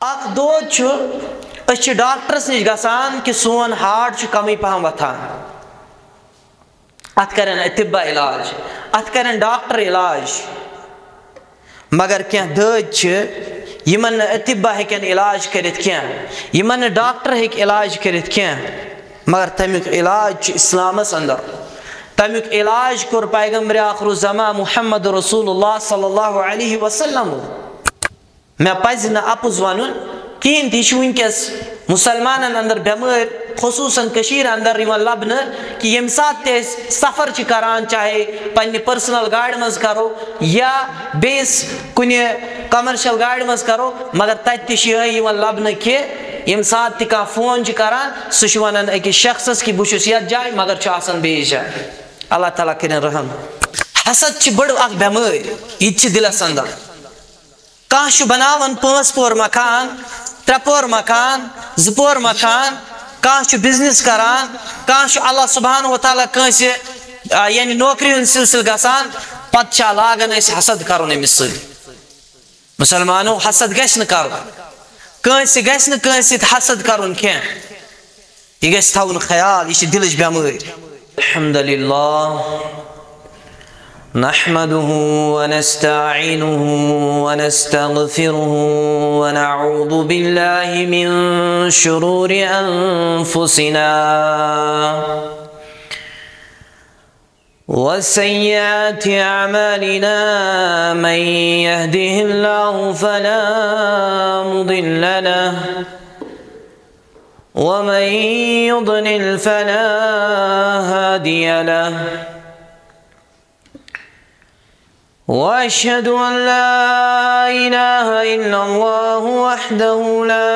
अख दोद डॉक्टरस नश गसान कि सोन हार्ट कमी पहम वथान अत करन अतिब्बा इलाज अत करन डॉक्टर इलाज मगर क्या दद यमन अतिब्बा हेकन इलाज करित क्या यमन डॉक्टर हेक इलाज करित क्या मगर तमिक इलाज इस्लामस अंदर तमिक इलाज कोर पैगंबर आखिरुज़्ज़मा मुहम्मद रसूलुल्लाह सल्लल्लाहु अलैहि वसल्लम मैं पज न अपुज वन कहें तह वनकस मुसलमान अंदर बेमार खसूसन कशीर अंदर लबन कि यम सात सफ़र करान चाहे पन्ने पर्सनल गाड़ी मज करो या बेस कुन कमर्शियल गाड़ी मज करो मगर तत लबन कि यम सात तह फोन करान सह वन अकिस शख्सस कि बहुत यथ जाए मगर बेस जाए अल्लाह ताला कर रहम हसद बड़ बेमार यह दिलस अंदर कह बनावन 5 पोर मकान 3 पोर मकान 2 पोर मकान कह बिजनेस करान कह अल्लाह सुब्हान व तआला कंस यानी नौकरी हूं सिलसिल गसान पत लागन हसद कर अमिस मुसलमानों हसद गस हसद कर यह गस थवन ख्याल यह दिलच बेमार अल्हम्दुलिल्लाह नहमदुहु व नस्तईनुहु व नस्तगफिरुहु व नऊज़ु बिल्लाहि मिन शुरूरि अनफुसिना व सय्यिआति अअमालिना मन यहदिहिल्लाहु फला मुदिल्ल लहु व मन युद्लिल फला हादिय लहु वअशहदु अन ला इलाहा इल्लल्लाह वहदहु ला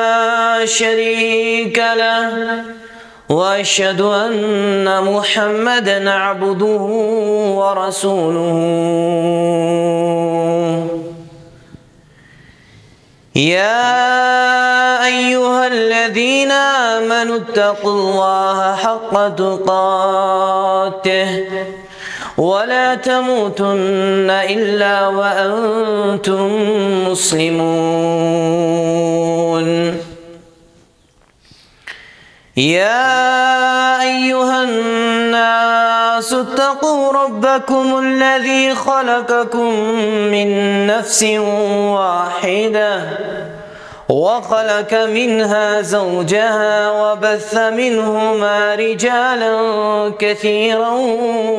शरीक लहु वअशहदु अन्न मुहम्मदन अब्दुहु व रसूलुहु या अय्युहल्लज़ीना आमनुत्तक़ुल्लाहा हक़्क़ तुक़ातिह वला तमूतुन्न इल्ला वअंतुम मुस्लिमून या अय्युहन्नासु इत्तक़ू रब्बकुमुल्लज़ी ख़लक़कुम मिन नफ्सिन वाहिदह وخلق منها زوجها وبث منهما رجالا كثيرا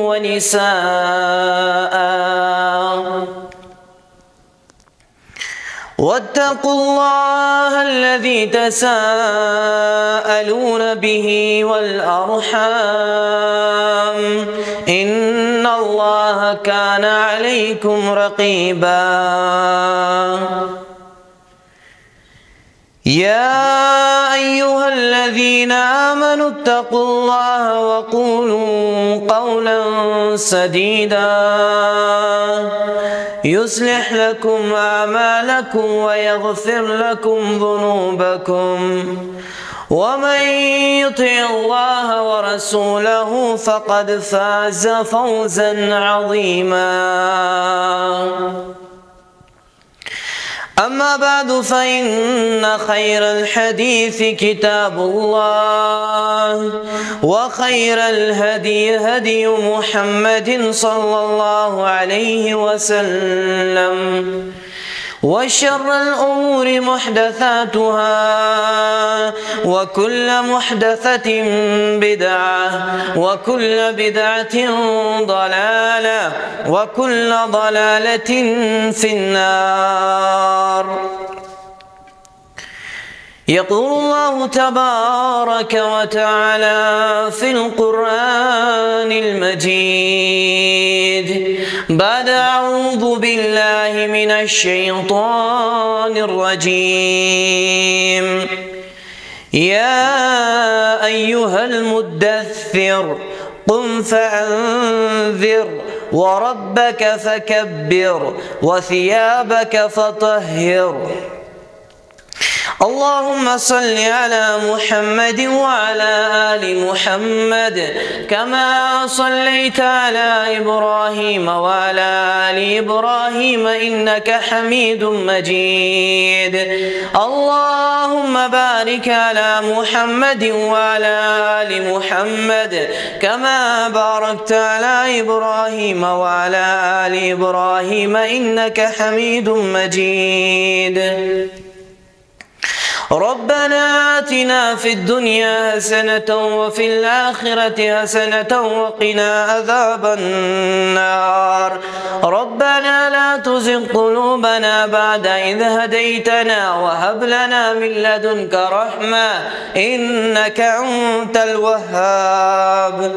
ونساء واتقوا الله الذي تساءلون به والأرحام إن الله كان عليكم رقيبا يا أيها الذين آمنوا اتقوا الله وقولوا قولا سديدا يصلح لكم أعمالكم ويغفر لكم ذنوبكم ومن يطع الله ورسوله فقد فاز فوزا عظيما أما بعد فإن خير الحديث كتاب الله وخير الهدي هدي محمد صلى الله عليه وسلم وشر الأمور محدثاتها وكل محدثة بدعة وكل بدعة ضلالة وكل ضلالة في النار يقول الله تبارك وتعالى في القرآن المجيد بعد أعوذ بالله من الشيطان الرجيم يا أيها المدثر قم فأنذر وربك فكبر وثيابك فطهر اللهم صل على محمد وعلى آل محمد كما صليت على إبراهيم وعلى آل إبراهيم إنك حميد مجيد. اللهم بارك على محمد وعلى آل محمد كما باركت على إبراهيم وعلى آل إبراهيم إنك حميد مجيد. ربنا آتنا في الدنيا حسنة وفي الآخرة حسنة وقنا عذاب النار. ربنا لا تزغ قلوبنا بعد إذ هديتنا وهب لنا من لدنك رحمة إنك أنت الوهاب.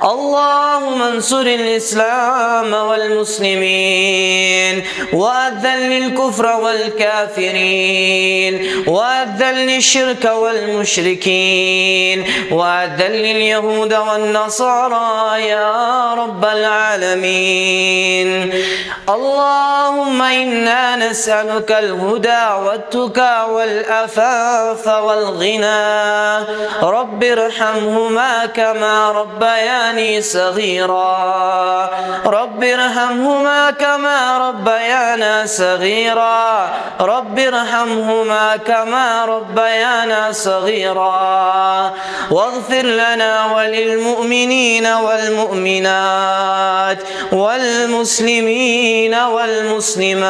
اللهم انصر الإسلام والمسلمين وأذل الكفر والكافرين وأذل الشرك والمشركين وأذل اليهود والنصارى يا رب العالمين. اللهم إنا نسألك الهدى والتقى والعفاف والغنى. رب ارحمهما كما ربياني صغيرا. رب ارحمهما كما ربيانا صغيرا. رب ارحمهما كما ربيانا صغيرا. واغفر لنا وللمؤمنين والمؤمنات والمسلمين والمسلمات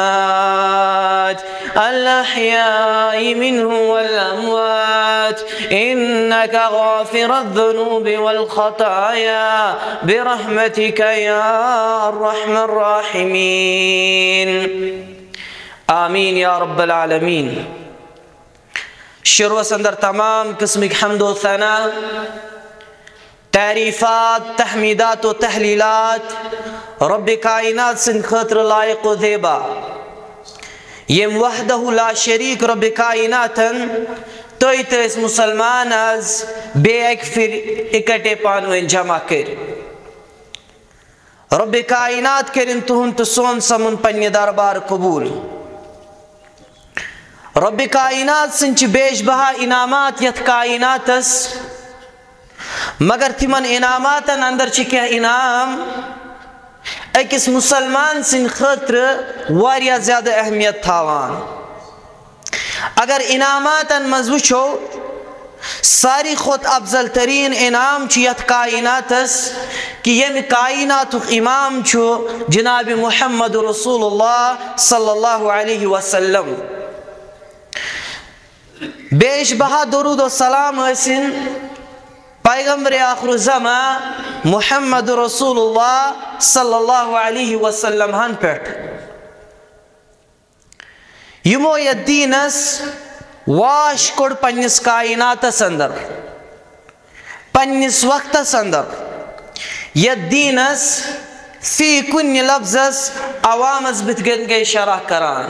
الأحياء منهم والأموات إنك غافر الذنوب والخطايا برحمتك يا أرحم الراحمين. آمين يا رب العالمين. शुरू अंदर तमाम किस्म की हम्द व सना, तारीफ़ात, तहमीदात व तहलीलात रब कायनात सिंद खतर लायक व ज़ेबा यम वहदहु ला शरीक रब कायनातन तोय तस मुसलमान आज बेअक फिर इकट्ठे पानवें जमा कर रब कायनात करिन तुहुन तो सोन समन पन्ने दरबार कबूल। रब कायनात सिंच बेश बहा इनामात यथ कायनातस मगर तिमन इनामातन अंदर क्या इनाम अकिस मुसलमान सिंद खतर वारिया ज्यादा अहमियत थावान। अगर इनामातन मज वुचो सारी खुद अफजल तरीन इनाम यथ कायनातस कि यम कायनातुक इमाम जनाब मुहम्मद रसूलुल्लाह सल्लल्लाहु अलैहि वसल्लम। बेश बहा दरूद व सलाम हसिन पैगंबर आखिर ज़मा मुहम्मद रसूलुल्लाह सल्लल्लाहु अलैहि वसल्लम हन पेट यमो यह दीनस वाश कोड पन्निस कायनातस अंदर पन्निस वक्तस अंदर यह दीनस फी कुन्न लफ्ज़स अवामस बितगन के शरह करान।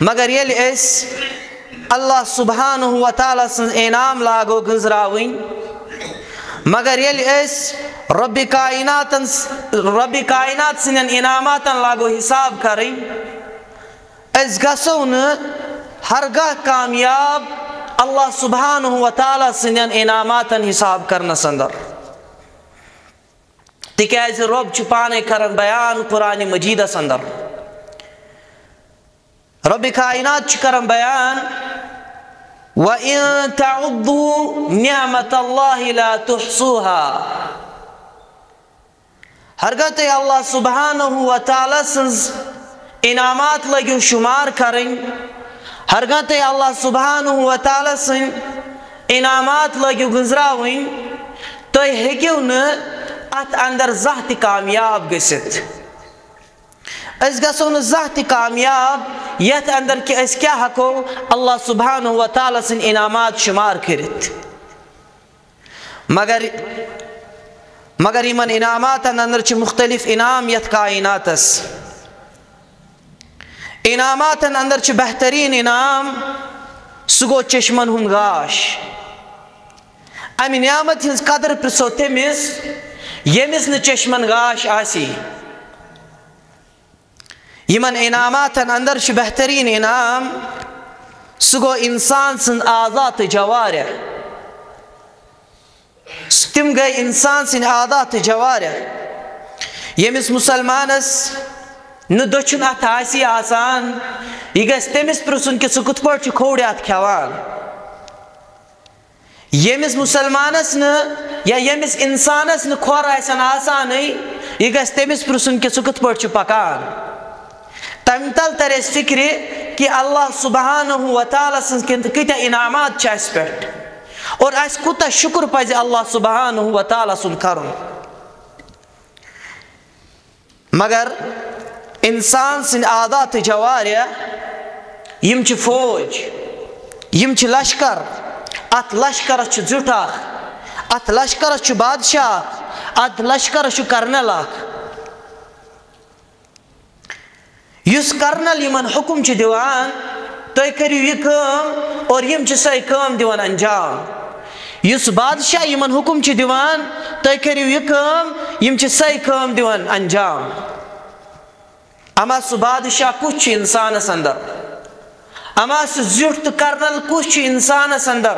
मगर ये अल्लाह सुब्हानहु व तआला सं इनाम लागो गुजराविन मगर ये रब कायनात सिंदन इनामातन लागो हिसाब करें अस गसो न हरगह कामयाब अल्लाह सुब्हानहु व तआला सिंदन इनामातन हिसाब करनस अंदर। तिकाज रब पाने करन बयान कुरान मजीदस अंदर रब कायनात करम बयान व इन तउद्दू निअमतल्लाहि ला तुहसूहा। हरगत अल्लाह सुब्हानहु व तआला सन्ज इनामात लगियो शुमार करें हरगत अल्लाह सुब्हानहु व तआला सन्ज इनामात लगियो गुजराविन तो हेकियो न अत अंदर ज़ात कामयाब गसित अस गसो न ज़ात कामयाब यथ अंदर कि अस क्या हको अल्लाह सुब्हानहु व तआला सिन इनामात शुमार करित। मगर इमन इनामात अंदर च मुख्तलिफ इनाम यथ कायनातस इनामात अंदर च बेहतरीन इनाम सुगो चश्मन हुन गाश अमि नियामत हिंस कदर प्रिसो तमिस यमिस न चश्मन गाश आसी यमन इनामातन अंदर बेहतरीन इनाम सह गो इंसान सद आज़ा तो जवारिह तिम गई इंसान सद आज़ा तो जवारिह यमिस मुसलमानस न दछुन अथ आसान यह गस तमिस पृछुन कि सह कुत पट खोड़ अथ खेवान यमिस मुसलमानस न या यमिस इंसानस न खोर आसान यह गस तमिस पृछुन कि सह कुत पट पकान तम तल तर फिक्र कि अल्लाह सुब्हानहु व तआला सं कत इनामात पे और अस कुत शुक्र पज अल्लाह सुब्हानहु व तआला सुन करुन मगर इंसान सं आदात जवारिह यम च फौज यम च लश्कर अत लश्कर जुट अत लश्कर बादशाह अत लश्कर कर्नल युस कर्नल यमन हुकुम च दिवान तुम करियो यह काम और यम च सही काम दिवान अंजाम युस बादशाह यमन हुकुम च दिवान तुम करियो यह काम यम च सही काम दिवान अंजाम अमा सह बादशाह कुछ इंसानस अंदर अमा सह जुट तो कर्नल कुछ इंसानस अंदर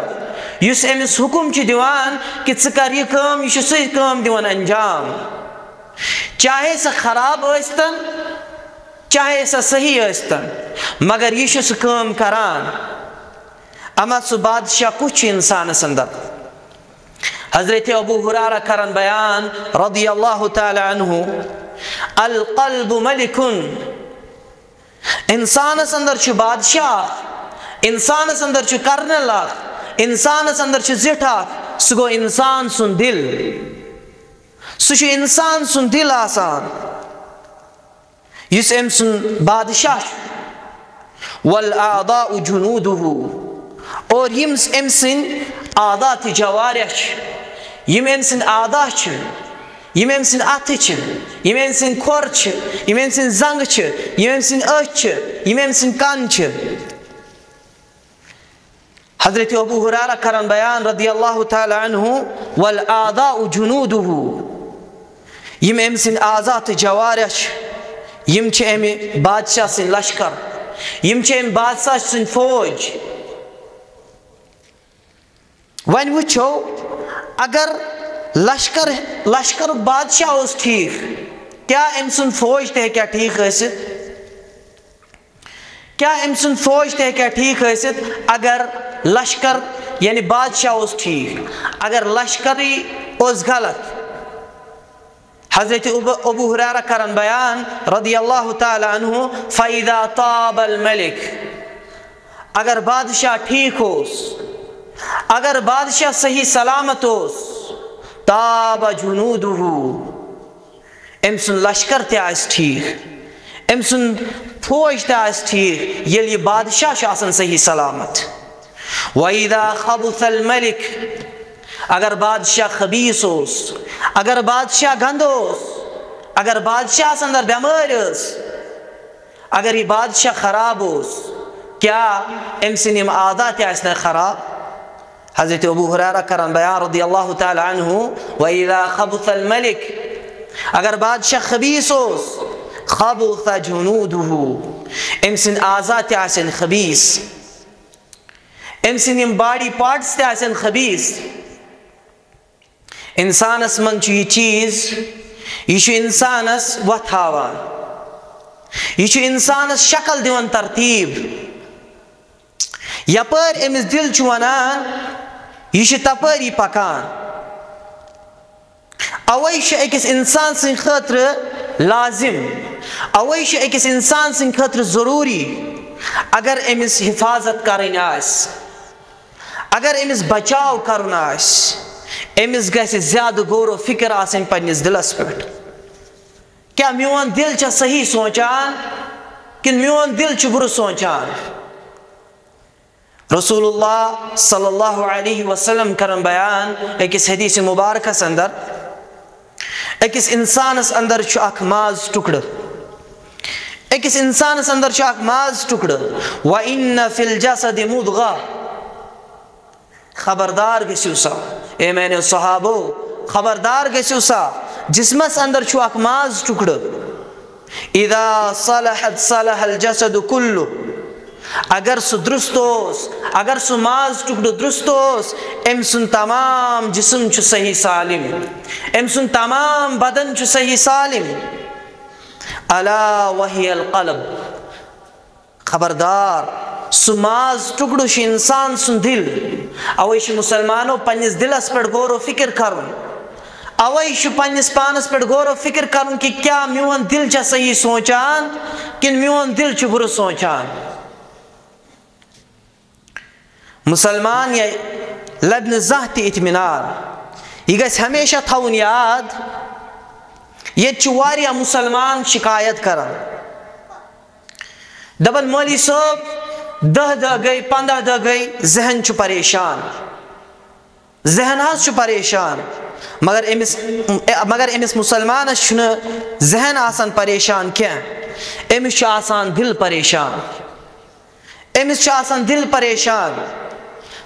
युस अमिस हुकुम च दिवान कि च कर यह काम यह सही काम दिवान अंजाम चाहे सह खराब आस्तन चाहे सह सही आस्तन मगर यह सह काम करान अमा सह बादशाह कुछ इंसानस अंदर हजरत अबू हुरैरा करन बयान रदियल्लाहु तआला अन्हु अल क़ल्बु मलिकुन इंसानस अंदर छु बादशाह इंसानस अंदर छु कर्नल इंसानस अंदर छु जिठा सह गो इंसान सुन दिल सह इंसान सुन दिल आसान युस अम सुन बादशाह वल आदाउ जुनूदुहु और यम अम सिन आदा तो जवारिह यम अम सिन आदा यम अम सिन अथ यम अम सिन खोर यम अम सिन जंग यम अम सिन अच यम अम सिन कान हजरत अबू हुरैरा करन बयान रदियल्लाहु तआला अन्हु वल आदाउ जुनूदुहु यम अम सिन आज़ा तो जवारिह यम अम बादशाह सिन लश्कर यम अम बादशाह सिन फौज वन वो अगर लश्कर बादशाह उस ठीक क्या अम सुन फौज ते क्या ठीक क्या अम सुन फौज ते क्या ठीक अगर लश्कर यानी बादशाह उस ठीक अगर लश्करी उस गलत हजरत अबू हुरैरा करन बयान रदियल्लाहु तआला अन्हु फ़इज़ा ताबल मलिक अगर बादशाह ठीक होस अगर बादशाह सही सलामत होस ताब जुनूदुहु अम सुन लश्कर ते आस ठीक अम सुन फौज ते आस ठीक ये बादशाह आसन सही सलामत वइज़ा खबुसल मलिक अगर बादशाह खबीस होस अगर बादशाह गंद होस अगर बादशाह अंदर बेमार अगर ये बादशाह खराब होस क्या अम सिन आदा ते आसन खराब हजरत अबू हुरैरा करन बयान रदियल्लाहु तआला अन्हु वइज़ा खबुसल मलिक अगर बादशाह खबीस होस खबुस जुनूदुहु अम सिन आज़ा ते आसन खबीस अम सिन बॉडी पार्ट्स ते आसन खबीस इंसानस मन यह चीज यह इंसानस वथावान यह इंसानस शक्ल दिवान तरतीब यपर अमिस दिल वनान यह तपरी पकान अवै अकिस इंसान सं खतर लाजिम अवै अकिस इंसान सं खतर जरूरी अगर अमिस हिफाजत करन अगर अमिस बचाव करन अमिस गस ज्यादा गौर फिक्र आसन पन्निस दिलस पे क्या मोन दिल च सही सोचान कि मोन दिल च बुर सोचान रसूलुल्लाह सल्लल्लाहु अलैहि वसल्लम करन बयान अकिस हदीस मुबारकस अंदर अकिस इंसानस अंदर च अख माज टुकड़ अकिस इंसानस अंदर च अख माज टुकड़ व इन्न फिल जसद मुदगा खबरदार गसियो सा ए मैंने सहाबो खबरदार गसियो सा जिस्मस अंदर छु अख माज टुकड़ इदा सलहत सलहल जसद कुल्लु, अगर सह दुरुस्त ओस, अगर सह माज टुकड़ दुरुस्त ओस, अम सुन तमाम जिस्म छु सही सालिम, अम सुन तमाम बदन छु सही सालिम। अला वहियल क़ल्ब, खबरदार सह माज टुकड़ इंसान सुन दिल। अवे मुसलमानो पन्निस दिलस पे गौर फिक्र करुन, अवे पन्निस पानस पे गौर फिक्र करुन कि क्या मोन दिल चा सही सोचान कि मोन दिल छु बुर सोचान। मुसलमान ये लबन जह इत्मिनान, यह गस हमेशा थवन याद। ये वारिया मुसलमान शिकायत करान, दपन मौली साहब 10 दह गई 15 दह गई, जहन छु परेशान, जहन हज छु परेशान। मगर अमिस मुसलमान जहन आसान परेशान क्या, अमिस आसान दिल परेशान, अमिस आसान दिल परेशान।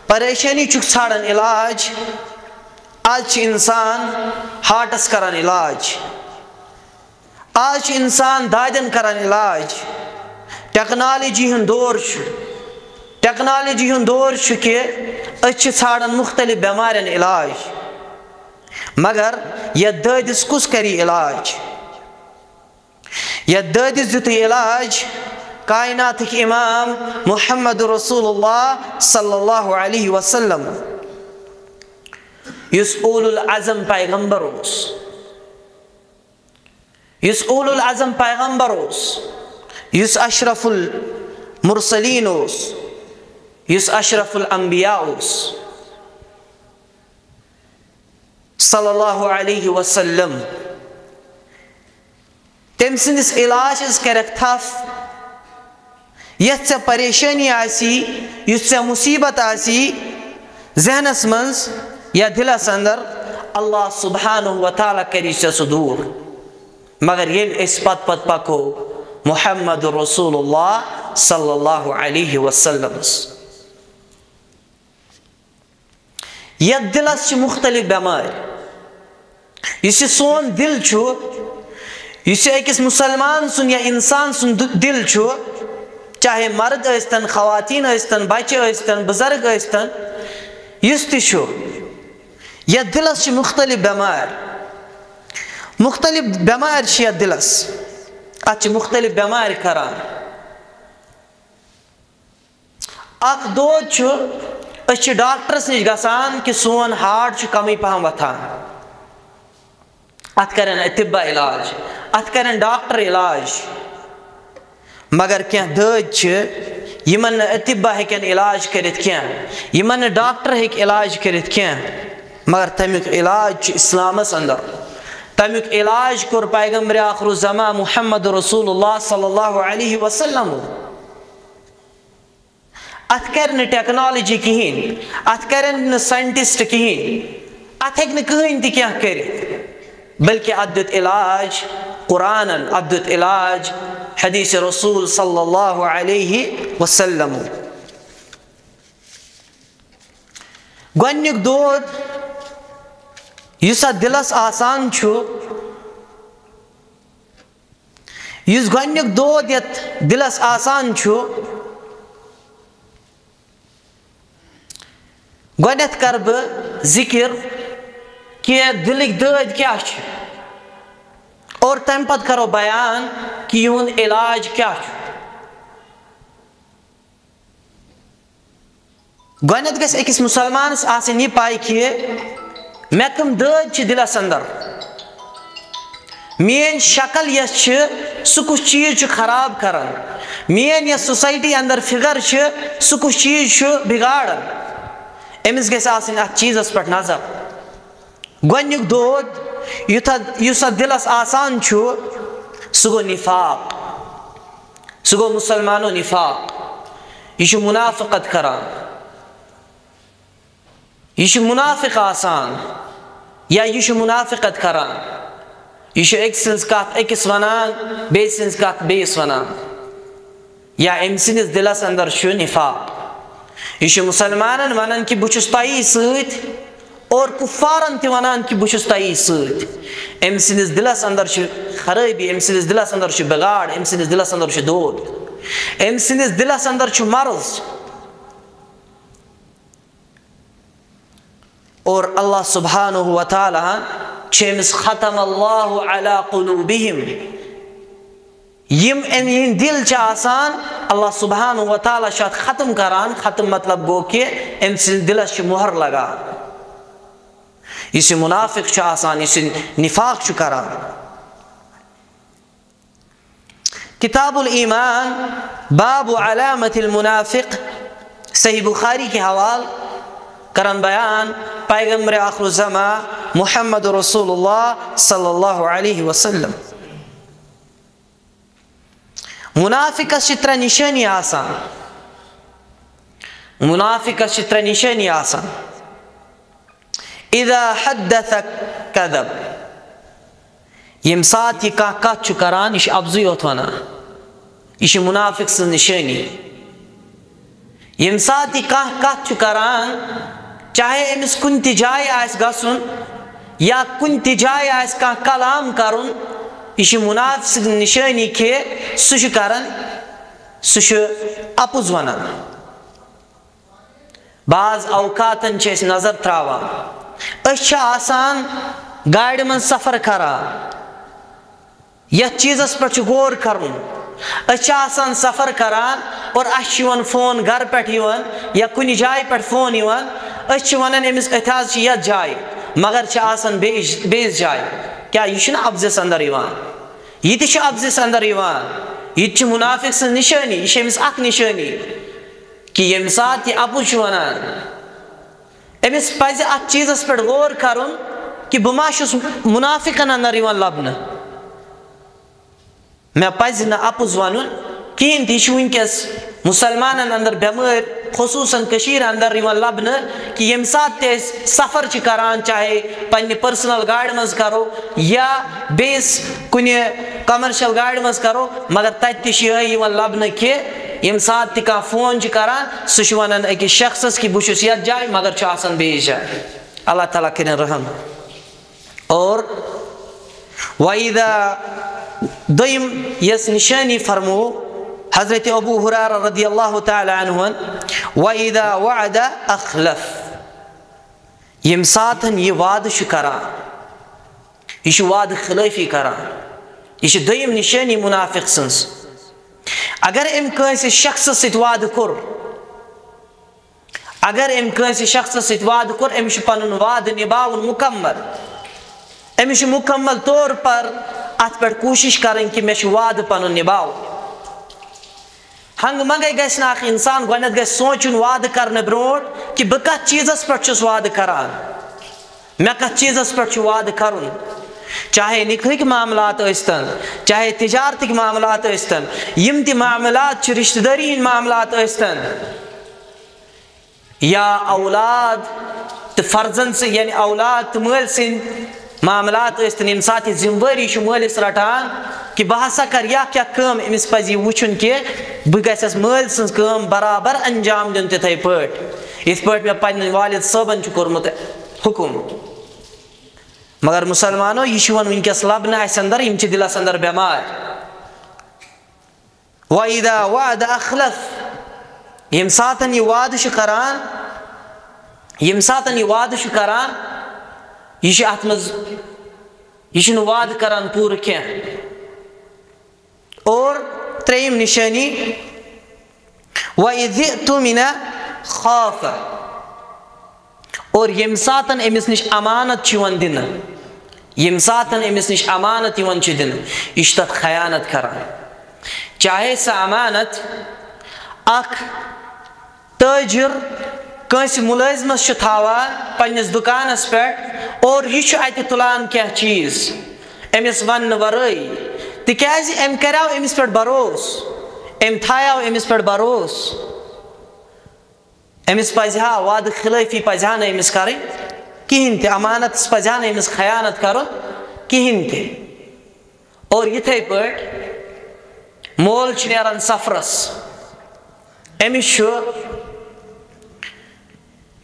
परेशानी चुक छाड़न इलाज। आज इंसान हार्टस करान इलाज, आज इंसान दादन करान इलाज। टेक्नोलॉजी हूं दौर, टेक्नोलॉजी हूं दौर कि अस छाड़न मुख्तलिफ बेमारियन इलाज, मगर यह ददिस कुस करी इलाज, यह ददिस दित इलाज कायनात इमाम मुहम्मद रसूलुल्लाह सल्लल्लाहु अलैहि वसल्लम, युस उलुल अज़म पैगंबर ओस, युस उलुल अज़म पैगंबर ओस, युस अशरफुल मुरसलीन ओस, युस अशरफुल अंबिया ओस सल्लल्लाहु अलैहि वसल्लम। तम सिंदिस इलाज करक थफ, यथ से परेशानी आसी, युस से मुसीबत आसी जहनस मंज या दिलस अंदर, अल्लाह सुब्हानहु व तआला करी से दूर। मगर ये इस पत पको मुहम्मद रसूलुल्लाह सल्लल्लाहु अलैहि वसल्लम। यह दिलस मुख्तलिफ बेमार, इस सोन दिल छु, इस अकिस मुसलमान सुन या इंसान सुन दिल छु, चाहे मर्द अस्तन, खवातीन अस्तन, बच्चे अस्तन, बुजुर्ग अस्तन, युस तिशु यह दिलस मुख्तलिफ बेमार, मुख्तलिफ बेमार यह दिलस, अत मुख्तलिफ बेमार करान। अख दो डॉक्टरस निश गसान कि सोन हार्ट कमी पहम वथान, अत करन तिब्बा इलाज, अत करन डॉक्टर इलाज। मगर क्या दद यमन तिब्बा हेकन इलाज करित क्या, यमन डॉक्टर हेक इलाज करित क्या, मगर तमिक इलाज इस्लामस अंदर, तमिक इलाज कोर पैगंबर आखिरुज़्ज़मा मुहम्मद रसूलुल्लाह सल्लल्लाहु अलैहि वसल्लम। अत कर टेक्नोलॉजी कहीं, अत कर साइंटिस्ट कहीं, अत हेक कहीं तह क्या कर, बल्कि अद्दत इलाज कुरान, अद्दत इलाज हदीस रसूल सल्लल्लाहु अलैहि वसल्लम। गोनिक दोद युस दिलस आसान छु, युस गोनिक दोद यत दिलस आसान छु, गोनेथ कर बह जिक्र कि दिलिक दद क्या छु, और तम पत करो बयान कि यून इलाज क्या छु। गोनेथ गस अकिस मुसलमानस आसन यह पाई कि मे कम दद छि दिलस अंदर, मेन शक्ल यस छि सु कुछ चीज छु खराब करन, मेन यस सोसाइटी अंदर फिगर छि सु कुछ चीज छु बिगाड़न, अमिस गस आसन अत चीजस पे नजर। गोनिक दोद युस दिलस आसान छु सु गो निफाक, सु गो मुसलमानो निफाक, यह मुनाफिकत करान, यह मुनाफिक आसान या यह मुनाफिकत करान, यह एक सिंस कत अकिस वनान, बे सिंस कत बेस वनान, या अम सिंदिस दिलस अंदर छु निफाक। यह मुसलमानन वनान कि बुछुस तई सत और कुफारन ते वनान कि बुछुस तई सत, अम सिंदिस दिलस अंदर खराबी, अम सिंदिस दिलस अंदर बिगाड़, अम सिंदिस दिलस अंदर दोद, अम सिंदिस दिलस अंदर मर्ज। और अल्लाह सुब्हानहु व तआला अमिस खतम अल्लाहु अला कुलूबिहिम, यम अम दिल आसान अल्लाह सुब्हानहु व तआला खत्म करान। खत्म मतलब गो कि अम सिंदिस दिलस मोहर लगान। इस मुनाफिक आसान, इस निफाक करान। किताबुल ईमान बाबु अलामतिल मुनाफिक सही बुखारी के हवाल करन बयान पैगंबर आखिर ज़मा मुहम्मद रसूलुल्लाह सल्लल्लाहु अलैहि वसल्लम। मुनाफिकस त्रे निशानी आसान, मुनाफिकस त्रे निशानी आसान। इदा हद्दथ कदब, यम सात यह कत करान यह अफजु योत वनान, यह मुनाफिक सं निशानी। यम सात यह कत करान, चाहे अमिस कुन ति जाय आस गसुन या कुन ति जाय आस कलाम करुन, यह मुनाफिक निशानी कि सह करान, सह अपुज वनान। बाज औकातन नजर त्रावान, आसान गाड़ मन सफर करान, यथ चीज़स पे गौर करुन। आसान सफर करान और अन फोन घर पे या कुन जाय पे फोन वन अमिस अथ यथ जाय, मगर आसान बेस जाय। क्या यह अफजस अंदर यह अफजस अंदर यह मुनाफिक सं निशानी, यह अमिस अख निशानी कि यम सात यह अपुज वनान अमिस पज़ अत चीज़स पे गौर करुन कि बह मा मुनाफिकन अंदर लबन, मे पज़ न अपुज वन कहें। यह वनकस मुसलमान अंदर बेमार खसूसन कशीर अंदर लबन कि यम सात सफर करान, चाहे पन्ने पर्सनल गाड़ मज करो या बेस कुन कमर्शियल गाड़ मज करो, मगर तत लबन कि यम सात ता फोन करान सह वन अकिस शख्सस कि बहुत यथ जाय, मगर आसान बेस जाय। अल्लाह ताला करें रहम। और वइदा दोयम यस निशानी फरमो हजरत अबू हुरैरा रदियल्लाहु तआला अन्हु, वइदा वअद अखलफ, यम सातन यह वाद करान, यह वाद खिलाफी करान, यह दोयम निशानी मुनाफिक सन्स। अगर अम कंस शख्स सत वाद कोर, अगर अम कंस शख्स सत वाद कोर, अमिस पनुन वाद निभाउन मुकम्मल, अमिस मुकम्मल तौर पर अत पे कोशिश करें कि मे वाद पनुन निभाव। हंग मंगे गस ना इंसान गोनत गस सोचुन वाद करने ब्रोट कि बह कत चीज़स पे वाद करान, मे कत चीज़स पे वाद करुन, चाहे निकाह मामलात अस्तन, चाहे तिजारतिक मामलात अस्तन, यम ति मामलात रिश्तेदारी मामलात अस्तन, या औलाद तो फर्जन से यानी औलाद तो मल सिंद मामलात अस्तन। यम सात जिम्मेवारी मलिस रटान कि बह हसा कर या क्या कम, अमिस पज वुचुन कि बह गस मल सज कम बराबर अंजाम दिन तिथे पट, इत पे मे पन्न वालिद सबन कोरमुत हुकुम। मगर मुसलमानो यह वनकस लबन अंदर, यम दिलस अंदर बेमार। वइदा वअद अखलफ, यम सातन यह वाद करान, यम सातन यह वाद करान, यह अत मज यह वाद करान पूर क्या। और त्रेयम निशानी वइज़िअ्तुमिना खाफ, और यम सातन अमिस निश अमानत दिन, यम सातन अमिस निश अमानत दिन, यह तथ खयानत करान। चाहे सह अमानत अख ताजिर कंस मुलाजिमस थावान पन्निस दुकानस पे, और यह अत तुलान क्या चीज़ अमिस वन वरई, तिक्याज अम कराव अमिस पे भरोस, अम थायाव अमिस पे भरोस, अमिस पजा वाद खिलाफी पजा न अमिस करें कहें ते, अमानत पजा न अमिस खयानत करुन कहें ते। और इथे पे मोल नेरान सफरस, अमिस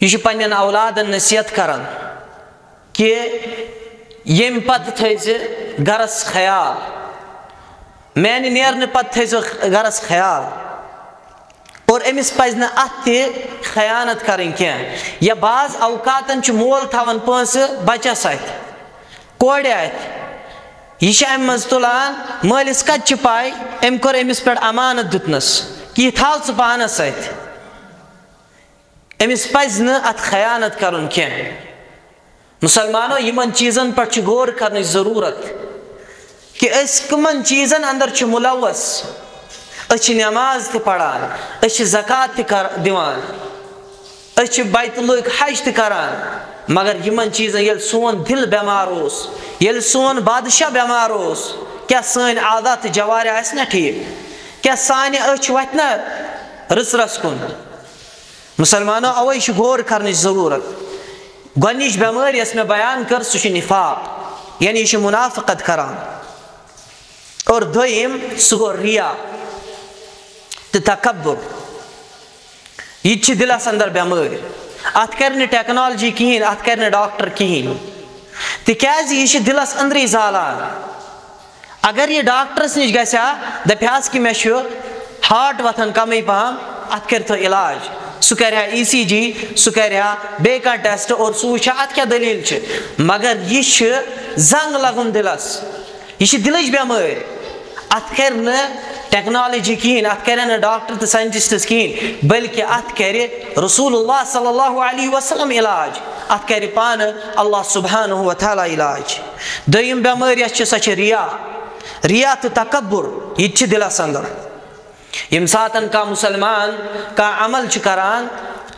यह पन्न औलादन नसीहत करान कि यम पत थे गरस ख्याल, मैंने नेरने पत थे गरस ख्याल, और अमिस पज न अत खयानत करें कह या बाज अवकातन मोल थवन पंस बचस अत कोड़ अत यह अम मज तुलान मालिस कत पाई अम कोर अमिस पे अमानत दुतनस कि यह थाव च पानस अत अमिस पज न अत खयानत करुन कह। मुसलमानों यमन चीज़न पर गौर करने ज़रूरत कि कमन चीज़न अंदर मुलवस नमाज त पढ़ान, ज़कात दिवान, बैतुल हज करान, मगर यमन चीज़न ये सोन दिल बेमार होस, ये सोन बादशाह बेमार होस, क्या सन आदत जवार आस ना ठीक, क्या सान वत ना रस रस कुन। मुसलमानों अवै गौर करने ज़रूरत। गोनिश बेमार यस में बयान कर सह निफाक यानी यह मुनाफिकत करान, और दोयम सह गो रिया तो तकब्बुर, यह दिलस अंदर बेमार, अत कर टेक्नोलॉजी कहें, अत कर डॉक्टर कहें, तिकाज यह दिलस अंदर जालान। अगर यह डॉक्टरस नश गया दपास कि मे हार्ट वथन कम पहम, अत कर तो इलाज, सह कर ECG, सह कर बे टेस्ट और सह वुच अत क्या दलील, मगर यह जंग लगुन दिलस, यह दिलच बेमार, अत कर टेक्नोलॉजी कहें, अत कर डॉक्टर तो साइंटिस्ट कहें, बल्कि अत कर रसूलुल्लाह सल्लल्लाहु अलैहि वसल्लम इलाज, अत कर पान अल्लाह सुब्हानहु व तआला इलाज। दोयम बेमार सह रिया, रिया तो तकब्बुर, यह दिलस अंदर। यम सातन का मुसलमान का अमल करान,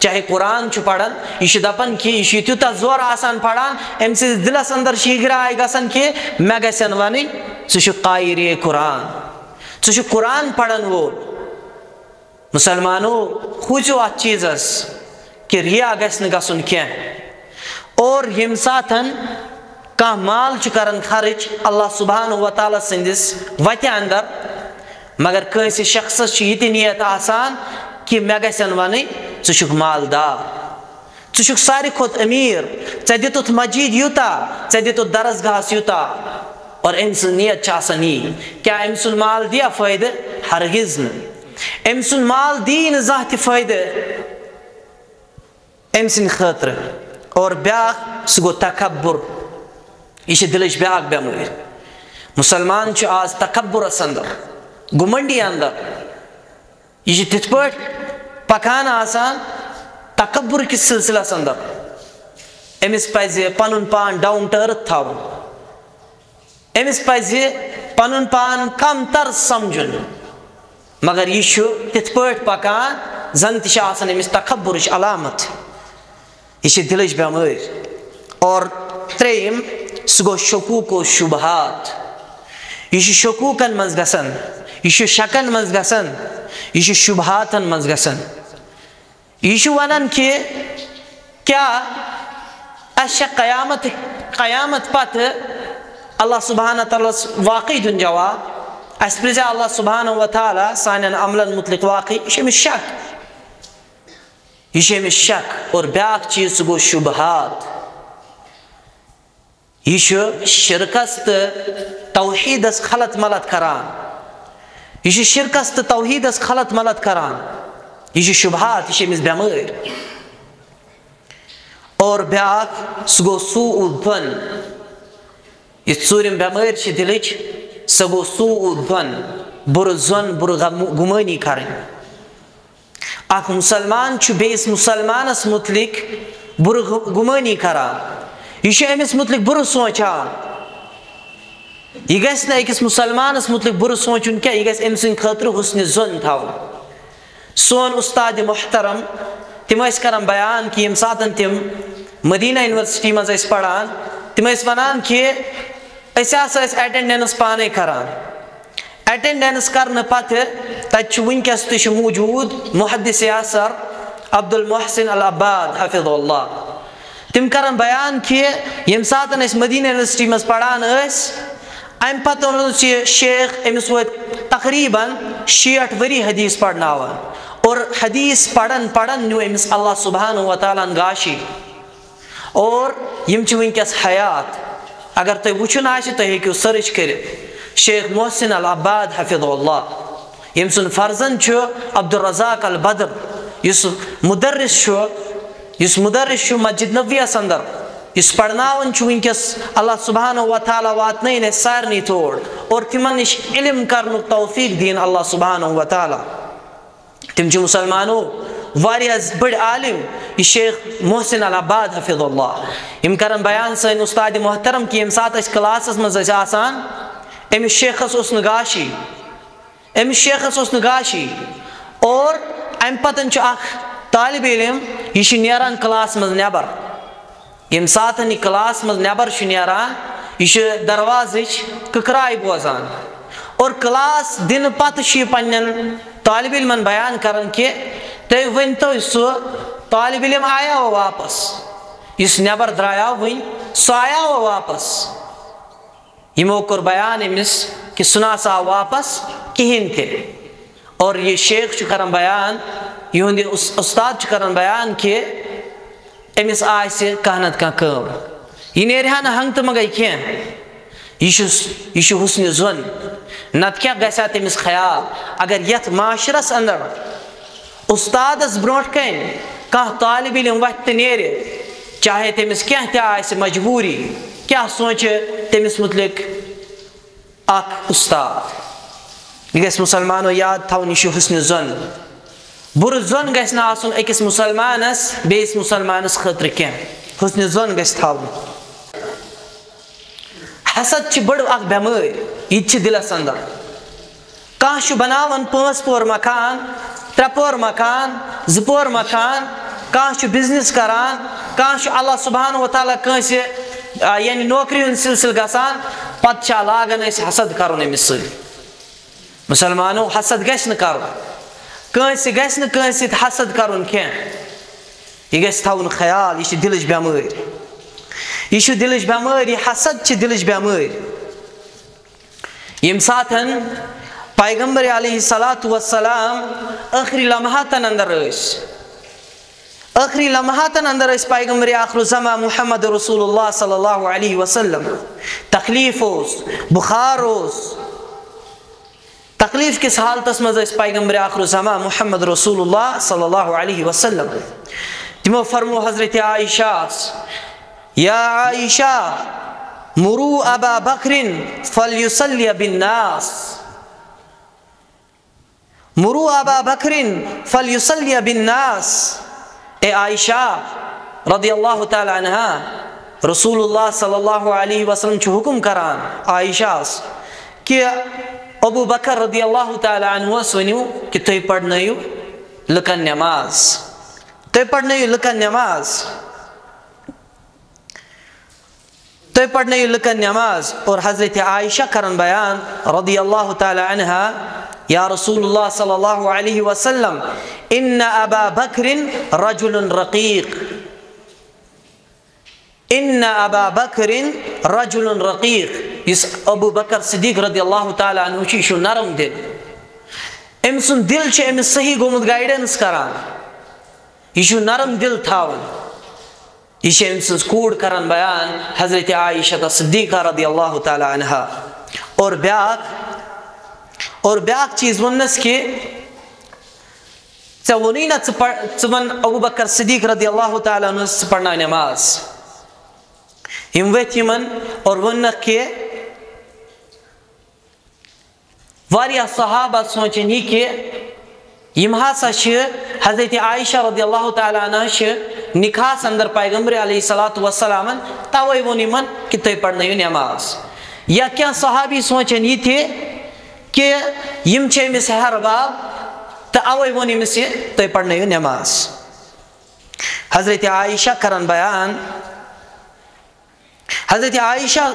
चाहे कुरान पढ़ान, यह दपान कि यह तूत जोर आसान पढ़ान, अम दिलस अंदर गिराय गसान कि मे गन वन सह कायरे कुरान, सह कुरान पढ़न वोल। मुसलमानों खूजो अत चीज़स कि रिया गसन गसन कह। और यम सातन कह माल करान खर्च अल्लाह सुब्हानहु व तआला संदिस वत अंदर, मगर कंस शख्सस यह नियत आसान कि मे गन वन सह मालदार, सह सारे खुद अमीर, ऐ दितुत मस्जिद यूता, ऐ दितुत दरसगाहस यूता, और अम नियत यह क्या अम सुन माल दिया फ़ायदे, हरगिज न अम सुन माल दी न ज़ाह त फ़ायदे अम सद खतर। और ब्याख सह गो तकब्बुर, यह दिलच ब्याख बेमार। मुसलमान आज तकब्बुरस अंदर, घुमंडी अंदर, यह तिथ पाठ पकान आसान तकब्बुर किस सिलसिलस अंदर। अमिस पज पनुन पान डाउन टू अर्थ थावन, अमिस पज पनुन पान कम तर समझुन, मगर यह तिथ पाठ पकान जन तश आसान अमिस तकब्बुरच अलामत, यह दिलच बेमार। और त्रेयम सह गो शकूक व शुबहात, यह शकूकन मज गसन, यह शकन मज गसन, यह शुबहातन मज गसन। यह वनान कि क्या क़यामत क़यामत पत अल्लाह सुब्हानहु व तआला वाक़ई दुन जवाब, अस पज़ अल्लाह सुब्हानहु व तआला सानन अमलन मुतलिक वाक़ई, यह शक, यह शक। और ब्याख चीज़ सह गो शुबहात, यह शिरकस तो तौहीदस खलत मलत करान, यह शिरकस तो तौहीदस खलत मलत करान, यह शुबहात, यह अमिस बेमार। और ब्याख सह गो सूउद्दन, यह ूरम बेमार दिलच, सह गो सूउद्दन, बुर जन बुर गुमानी करें। अख मुसलमान बेस मुसलमानस मुतलिक बुर गुमानी करान, यह अमिस मुतलिक बुर सोचान, यह गस अकिस मुसलमानस मुतलिक बुर सोचुन क्या, यह गस अम सद खतर हुस्न ज़न थवन। सोन उस्ताद मोहतरम तिम करान बयान कि यम सातन तिम मदीना यूनिवर्सिटी मज पढ़ान, तिम वनान कि अटेंडेंस पाने करान, अटेंडेंस करने पते तत वनकस तश मौजूद मुहद्दिस आसर अब्दुल मोहसिन अल अब्बाद हफिज़हुल्लाह, तिम करान बयान कि यम सातन मदीना यूनिवर्सिटी मज पढ़ान अम पे शेख अमिस वो तकरीबन 60 वरी हदीस पढ़नावान, और हदीस पढ़न पढ़न न्यू अमिस अल्लाह सुब्हानहु व तआला गाशी, और यम वनकस हयात, अगर तुम वुचुन आसि तुम हेकियो सर्च कर शेख मोहसिन अल अब्बाद हफिज़ुल्लाह यम सुन फर्जन छु अब्दुल रज़ाक अल बदर युस मुदर्रिस मस्जिद नबवियस अंदर इस पढ़नावन छु वंकस अल्लाह सुब्हानहु व तआला वातनैन सारनी तोड़ और तिमन निश इल्म करनु तौफीक दीन अल्लाह सुब्हानहु व तआला तिम छु मुसलमानो वारिया बड़ आलिम यह शेख मोहसिन अल अब्बाद हफिज़ुल्लाह यम करन बयान सन उस्ताद मोहतरम कि यम सात अस क्लासस मज आसान अमिस शेखस ओस गाशी और अम पतन छु अख तालिब इल्म यह नेरान क्लास मज नेबर यम सात क्लास मज नेबर नेरान यह दरवाज़ ककराय बोजान और क्लास दिन पत पन्न तालिब इल्मन बयान करन कि तुम वन तो सह तालिब इल्म आया वो वापस इस नेबर द्राया वन सह आया वो वापस यमो कोर बयान अमिस कि सुना सा वापस कहें थे और ये शेख करन बयान युंद उस्ताद करन बयान कि अमिस आसे कह नत कम यह नेरहा न हंग तो मगई कह यह हुस्न ज़न नत क्या गसा तमिस ख्याल अगर यथ माशरस अंदर उस्तादस ब्रोट कन कह तालिब इल्म वत नेर चाहे तमिस क्या आसे मजबूरी क्या सोच तमिस मुतलिक अख उस्ताद यह मुसलमानो याद थवन यह हुस्न ज़न बुर ज़न गस न आसन अकिस मुसलमानस बेस मुसलमानस खतर क्या हुस्न ज़न गस थवन हसद च बड़ अख बेमार यह दिलस अंदर कह बनावन 5 पोर मकान 3 पोर मकान 2 पोर मकान कह बिजनेस करान कह अल्लाह सुब्हानहु व तआला कंस यानी नौकरी हुंद सिलसिल गसान पत लागन हसद करुन अमिस सत मुसलमानो हसद गस न करुन कंस गस न कंस हसद करुन क्या यह गस थवन ख्याल यह दिलच बेमार यह दिलच बेमार यह हसद दिलच बेमार यम साथन पैगंबर अलैहिस्सलातु वस्सलाम आखिरी लम्हातन अंदर पैगंबर आखिरुज़्ज़मा मुहम्मद रसूलुल्लाह सल्लल्लाहु अलैहि वसल्लम तकलीफ बुखार तकलीफ किस हालतस मज पैगंबर आखिरुज़्ज़मा मुहम्मद रसूलुल्लाह सल्लल्लाहु अलैहि वसल्लम तिमो फरमो हजरत आयशा या आयशा मुरू अबा बकरिन फलयुसल्ली बिन्नास मुरू अबा बकरिन फलयुसल्ली बिन्नास ए आयशा रदियल्लाहु ताला अन्हा रसूलुल्लाह सल्लल्लाहु अलैहि वसल्लम छु हुकुम करान आयशा कि अबू बकर रदियल्लाहु ताला अन्हु वनियो कि तुम पढ़नयु लकन नमाज तुम पढ़नयु लकन नमाज तुम पढ़नयु लकन नमाज और हजरत आयशा करन बयान रदियल्लाहु ताला अन्हा या रसूलुल्लाह सल्लल्लाहु अलैहि वसल्लम इन्ना अबा बकरिन रजुलन रकीक इन्ना अबा बकरिन रजुलन रकीक इस अबू बकर सिद्दीक रदियल्लाहु ताला अन्हु छु नरम दिल अमसुन दिल छु अमिस सही गोमुत गाइडेंस करान यह नरम दिल थावन यह अमसुन कूड़ करान बयान हजरत आयशा सिद्दीका रदियल्लाहु ताला अन्हा और ब्याक चीज वनस कि े वोनी ना वन अबू बकर सिद्दीक रदियल्लाहु ताला अन्हु पढ़ना नमाज यम वथ यमन और वन कि वारिया सहाबा सोचन यह कि यम हसा हजरत आयशा रदियल्लाहु ताला अन्हा निकास अंदर पैगंबर अलैहिस्सलातु वस्सलामन तवे वोन यमन कि तुम पढ़नयु नमाज या क्या सहाबी सोचन यह थे कि यम अमिस हरबाब तो अवे वोन अमिस तुम पढ़नयु नमाज हजरत आयशा करन बयान हजरत आयशा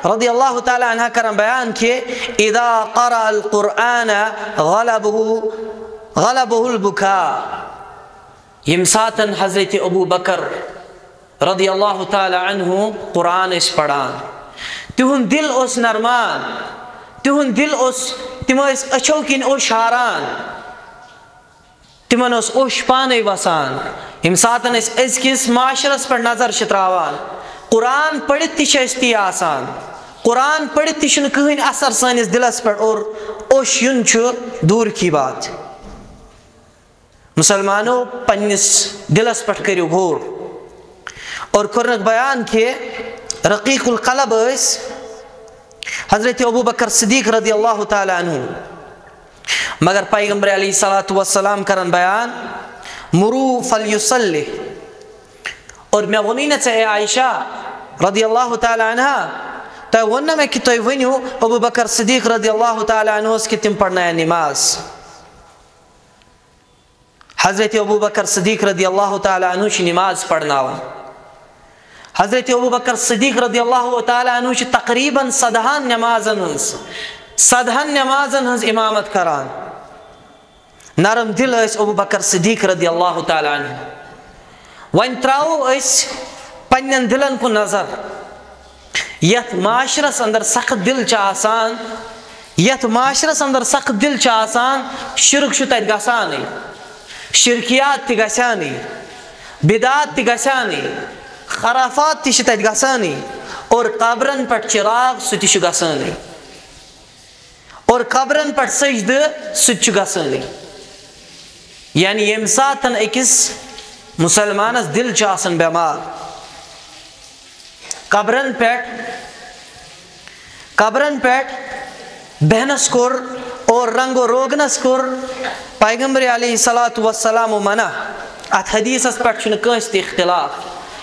रदियल्लाहु ताला अन्हा करन बयान कि इदा क़रा अल क़ुरआन ग़लबहुल बुका यम सातन हजरत अबू बकर रदियल्लाहु ताला अन्हु कुरान पढ़ान तिहुन दिल ओस नरमान तिहुन दिल ओस तिम अछो किन ओश हारान तिमन ओश पाने वसान यम सातन अजकिस माशरस पर नजर त्रावान कुरान पढ़ित ती आसान, कुरान पढ़ित कहीं असर सानिस दिलस पे और ओश युन दूर की बात। मुसलमानों पन्निस दिलस पे करियो गौर और कुरनक बयान के रकीकुल क़ल्ब हज़रत अबू बकर सिद्दीक़ रज़ियल्लाहु ताला अन्हु, मगर पैगंबर अलैहिस्सलातु वस्सलाम करन बयान मुरू फलयुसल्ली, और मैं वनी न चाहे आयशा रज़ियल्लाहु ताला अन्हा तो वन्ना मैं कि तो वन्यू अबू बकर सिद्दीक़ रज़ियल्लाहु ताला अन्हु कि तिम पढ़ना है नमाज। हज़रत अबू बकर सिद्दीक़ रज़ियल्लाहु ताला अन्हु की नमाज पढ़ना वा। हज़रत अबू बकर सिद्दीक़ रज़ियल्लाहु ताला अन्हु की तकरीबन सदहन नमाजन हंस इमामत करान। नरम दिल अबू बकर सिद्दीक़ रज़ियल्लाहु ताला अन्हु। वन त्राओ पन्न दिलन को नजर, यथ माशरस अंदर सख्त दिल आसान, यथ माशरस अंदर सख्त दिल आसान, शिरक तत गसानी, शिरकियात ति गसानी, बिदात ति गसानी, खराफात ति तत गसानी, और कब्रन पर चिराग सह गसानी, और कब्रन पर सजद सह गसानी। यानी यम सातन अकिस मुसलमानस दिल आसान बेमार, कब्रन पेट बहनस कोर और रंगो रोगनस कोर पैगंबर अलैहिस्सलातु वस्सलाम मना। अत हदीसस पे कस इख्तिलाफ,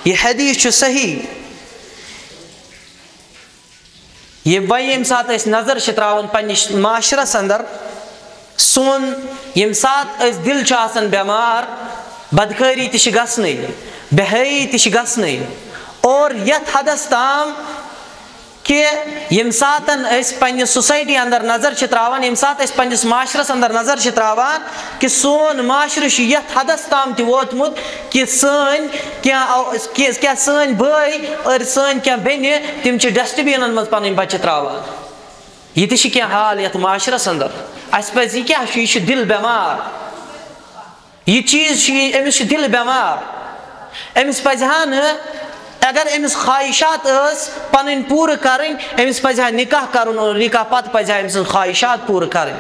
यह हदीस सही। ये वह यम सात नजर त्रावन पन्निस माशरस अंदर सोन यम सात दिल बेमार, बदकारी ति गसने, बेहई ति गसने, और यथ हदस ताम कि यम सातन पन्ने सोसाइटी अंदर नजर त्रावान, यम सात पन्निस माशरस अंदर नजर त्रावान कि सोन माशर यथ हदस ताम ति वोतमुत कि सन क्या सन भाई और सन क्या बेने तिम डस्टबिन मज पन बच्चे त्रावान। यह क्या हाल यथ माशरस अंदर। अस पज यह क्या यह दिल बेमार, यह चीज अमिस दिल बेमार। अमिस पजहा अगर अमिस ख्वाहिशात पन पूर करें, अमिस पजहा निकाह करुन और निकाह पत पजहा अमिस ख्वाहिशात पूर करें।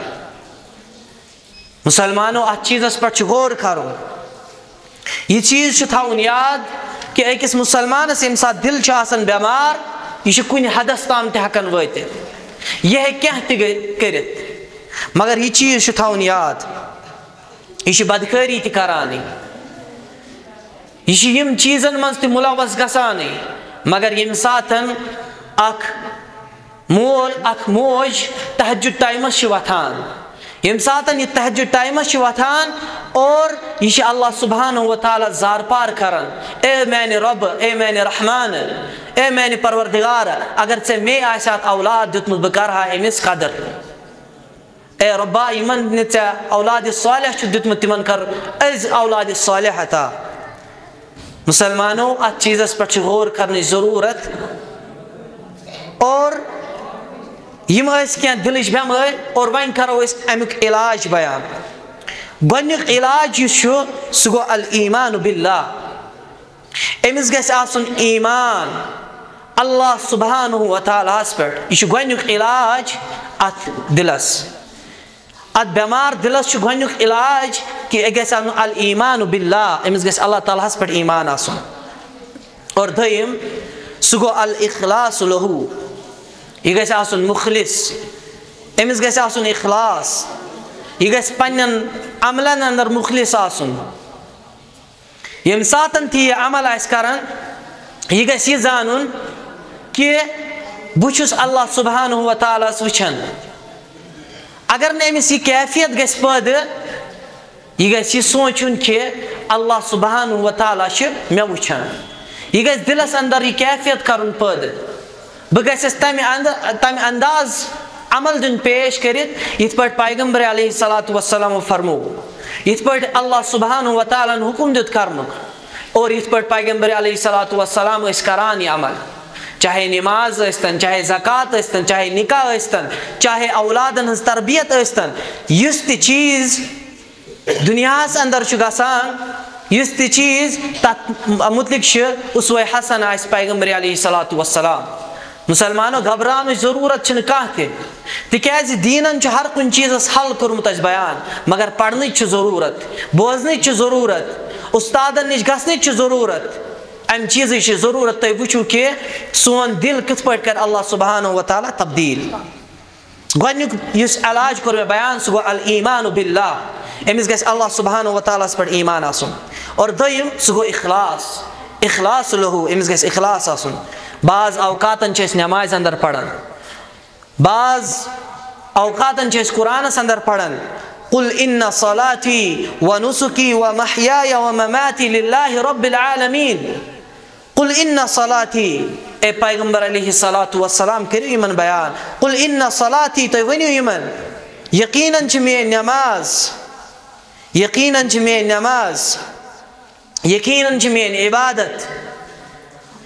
मुसलमानों अत चीज़स पे गौर करुन। यह चीज़ थवन याद कि अकिस मुसलमानस यम सात दिल बेमार, यह कुन हदस ताम हेकान वातित, यह क्या करित, मगर यह चीज़ थवन याद, यह बदकारी ति करानी, यह चीज़न मज मुलवस गसानी। मगर यम सातन अख मोल अख मोज तहज्जुद टाइमस वथान, यम सातन यह तहज्जुद टाइमस वथान और यह अल्लाह सुब्हानहु व तआला जार पार करन, ए मैंने रब, ए मैंने रहमान, ए मैंने परवरदिगार, अगर से मे आसात औलाद दितमुत बह करहा अमिस कदर, ए रब्बा यमन ने औलाद सालिह दितमुत तिमन कर अज औलाद सालिह अता। मुसलमानों अत चीज़स पे गौर करने ज़रूरत। और यम क्या दिलच बेमार, और वन करो अमुक इलाज बयान। गोनिक इलाज सह गो अल ईमान बिल्लाह। अमिस गस आसुन ईमान अल्लाह सुब्हानहु व तआलास पे, यह गोनिक इलाज अत दिलस। अत बेमार दिलस गोनिक इलाज कि गस अल ईमान बिल्लाह, अमिस गस अल्लाह तालास पे ईमान आसुन। और दयम सह गो अल इखलास लहू, यह गस आसुन मुखलिस, अमिस गस आसुन इखलास, यह गस पन्नन अमलन अंदर मुखलिस आसुन। यम सातन थी यह अमल आस करन, यह गस यह जानन कि बुछुस अल्लाह सुब्हानहु व तआला वुछन। अगर न अमिस यह कैफियत गस पैदा, यह गस यह सोचुन कि अल्लाह सुब्हानहु व तआला मे वुछन। यह गस दिलस अंदर यह कैफियत करुन पैदा, बह गस तम अंदाज अमल दिन पेश करित यथ पे पैगंबर अलैहिस्सलातु वस्सलाम फरमो, यथ पे अल्लाह सुब्हानहु व तआला हुकुम दित करनुक, और यथ पे पैगंबर अलैहिस्सलातु वस्सलाम करान यह अमल, चाहे नमाज अस्तन, चाहे ज़कात अस्तन, चाहे निकाह अस्तन, चाहे औलादन हज तरबियत अस्तन। युस चीज़ दुनियास अंदर गसान युस ति चीज तत मुतलिक उसवे हसन आस पैगंबर अलैहिस्सलातु वस्सलाम। मुसलमानो घबरान जरूरत तिकाज दीनन हर कुन चीज हल कोर्मुत बयान, मगर पढ़न जरूरत, बोजन जरूरत, उस्तादन निश गसन जरूरत, अम चीज जरूरत। तुम वो कि सोन दिल कित पे कर अल्लाह सुब्हानहु व तआला तब्दील। गोनिक इलाज कोर मे बयान सह गो अल ईमान बिल्लाह, अमिस गस अल्लाह सुब्हानहु व तआला पे ईमान आसुन। और दोयम सह गो इखलास, इखलास लहू, अमिस गस इखलास आसुन। बाज औकातन नमाज अंदर पढ़न, बाज औकातन कुरानस अंदर पढ़न। कुल इन्ना सलाती व नुसुकी व महयाय व ममाती लिल्लाहि रब्बिल आलमीन। कुल इन्ना सलाती, ए पैगंबर अलैहिस्सलातु वस्सलाम करियो यमन बयान। कुल इन्ना सलाती, तो वनियो यमन यकीनन छ मे नमाज, यकीनन छ मे नमाज, यकीनन छ मे इबादत